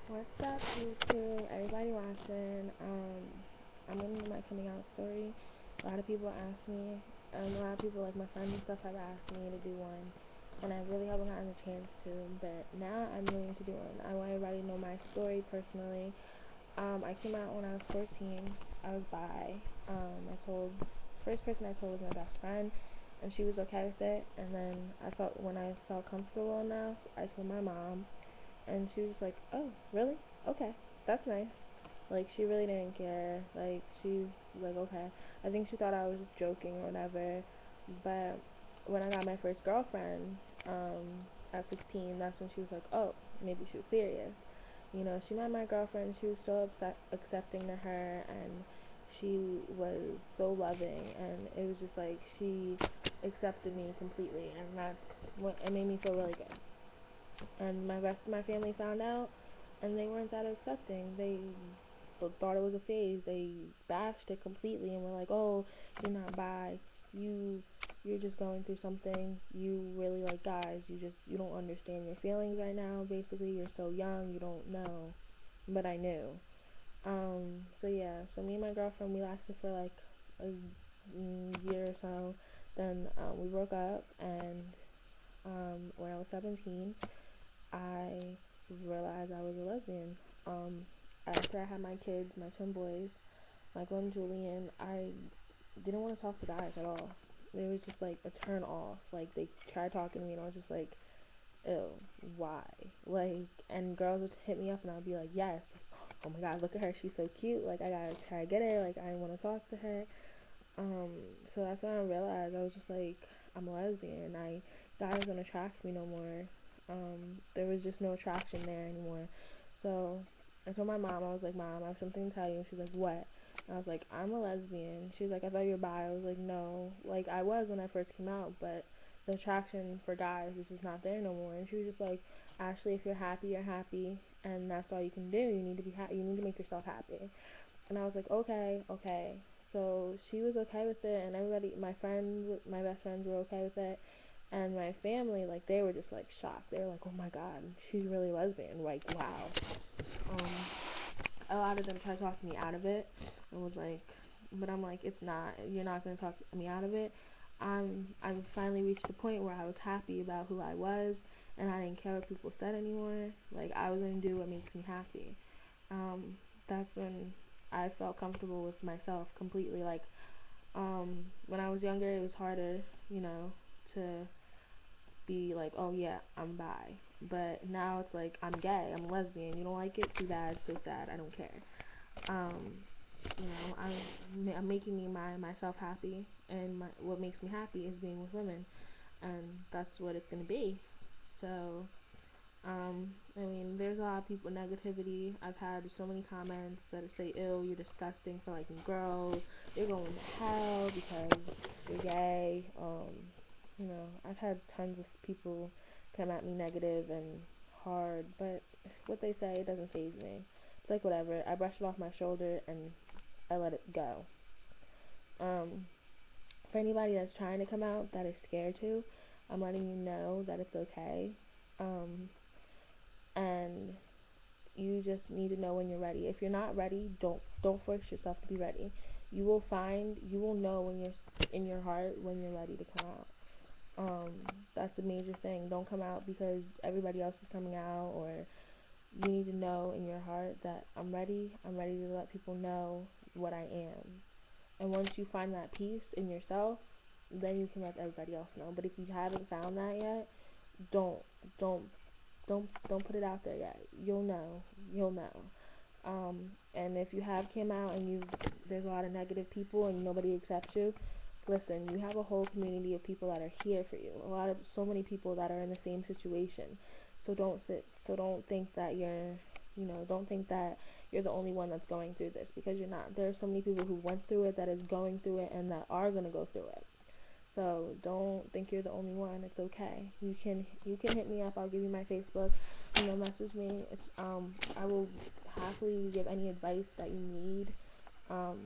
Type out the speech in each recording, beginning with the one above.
What's up, YouTube? Everybody watching? I'm gonna do my coming out story. A lot of people ask me, a lot of people, like my friends and stuff, have asked me to do one, and I really haven't gotten a chance to. But now I'm willing to do one. I want everybody to know my story personally. I came out when I was 14. I was bi. First person I told was my best friend, and she was okay with it. And then when I felt comfortable enough, I told my mom, and she was just like, "Oh, really? Okay, that's nice." Like, she really didn't care. Like, she was like, "Okay." I think she thought I was just joking or whatever. But when I got my first girlfriend, at 16, that's when she was like, "Oh, maybe she was serious." She met my girlfriend. She was so accepting to her, and she was so loving, and it was just like she accepted me completely, and that's what it made me feel really good. And my rest of my family found out, and they weren't that accepting. They thought it was a phase. They bashed it completely and were like, "Oh, you're not bi. You you're just going through something. You really like guys. You don't understand your feelings right now. Basically, you're so young. You don't know." But I knew. So yeah. So me and my girlfriend, we lasted for like a year or so. Then we broke up, and when I was 17, I realized I was a lesbian. Um, After I had my kids, my twin boys, Michael and Julian, I didn't want to talk to guys at all. It was just like a turn off. Like, they tried talking to me, and I was just like, ew, why? Like, and girls would hit me up, and I'd be like, yes. Oh my god, look at her, she's so cute. Like, I gotta try to get her. Like, I want to talk to her. Um, so that's when I realized I was just like, I'm a lesbian. Guys don't attract me no more. There was just no attraction there anymore. So I told my mom, I was like, "Mom, I have something to tell you." And she's like, "What?" And I was like, "I'm a lesbian." She's like, "I thought you were bi." I was like, "No, like I was when I first came out, but the attraction for guys is just not there no more." And she was just like, "Ashley, if you're happy, you're happy, and that's all you can do. You need to be happy. You need to make yourself happy." And I was like, "Okay, okay." So she was okay with it, and everybody, my best friends were okay with it, and my family, like, they were just like shocked. They were like, "Oh my god, she's really lesbian." Like, wow. Um, a lot of them tried to talk me out of it, and was like, but I'm like, it's not. You're not gonna talk me out of it. I've finally reached the point where I was happy about who I was, and I didn't care what people said anymore. Like, I was gonna do what makes me happy. Um, that's when I felt comfortable with myself completely. Like, when I was younger, it was harder, to be like, "Oh yeah, I'm bi." But now it's like, I'm gay, I'm lesbian. You don't like it? Too bad, so sad. I don't care. Um, I'm making myself happy, and what makes me happy is being with women, and that's what it's gonna be. So, I mean, there's a lot of people negativity. I've had so many comments that say, "Ew, you're disgusting for liking girls. You're going to hell because you're gay." I've had tons of people come at me negative and hard, but what they say doesn't faze me. It's like, whatever. I brush it off my shoulder and I let it go. Um, for anybody that's trying to come out that is scared to, I'm letting you know that it's okay. Um, and you just need to know when you're ready. If you're not ready, don't force yourself to be ready. You will know when you're in your heart when you're ready to come out. That's a major thing. Don't come out because everybody else is coming out, or you need to know in your heart that I'm ready. I'm ready to let people know what I am. And once you find that peace in yourself, then you can let everybody else know. But if you haven't found that yet, don't don't don't put it out there yet. You'll know. You'll know. And if you have came out and there's a lot of negative people and nobody accepts you, listen, you have a whole community of people that are here for you. So many people that are in the same situation. So don't think that don't think that you're the only one that's going through this, because you're not. There are so many people who went through it, that is going through it, and that are going to go through it. So don't think you're the only one. It's okay. You can hit me up. I'll give you my Facebook. Message me. I will happily give any advice that you need. Um,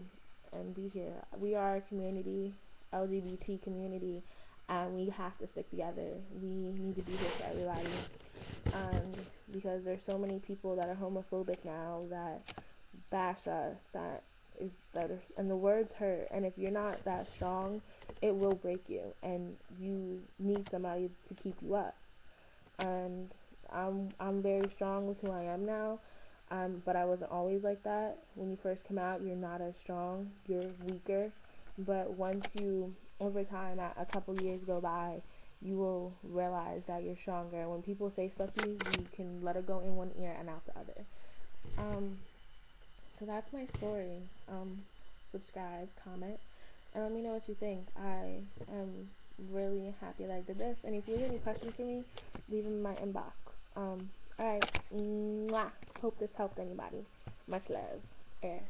and be here. We are a community, LGBT community, and we have to stick together. We need to be here for everybody. Um, because there's so many people that are homophobic now that bash us, and the words hurt, and if you're not that strong, it will break you, and you need somebody to keep you up. And I'm very strong with who I am now. But I wasn't always like that. When you first come out, you're not as strong. You're weaker. But once you, over time, a couple years go by, you will realize that you're stronger. When people say stuff to you, you can let it go in one ear and out the other. So that's my story. Subscribe, comment, and let me know what you think. I am really happy that I did this. And if you have any questions for me, leave them in my inbox. Alright. Mwah. Hope this helped anybody. Much love. Air.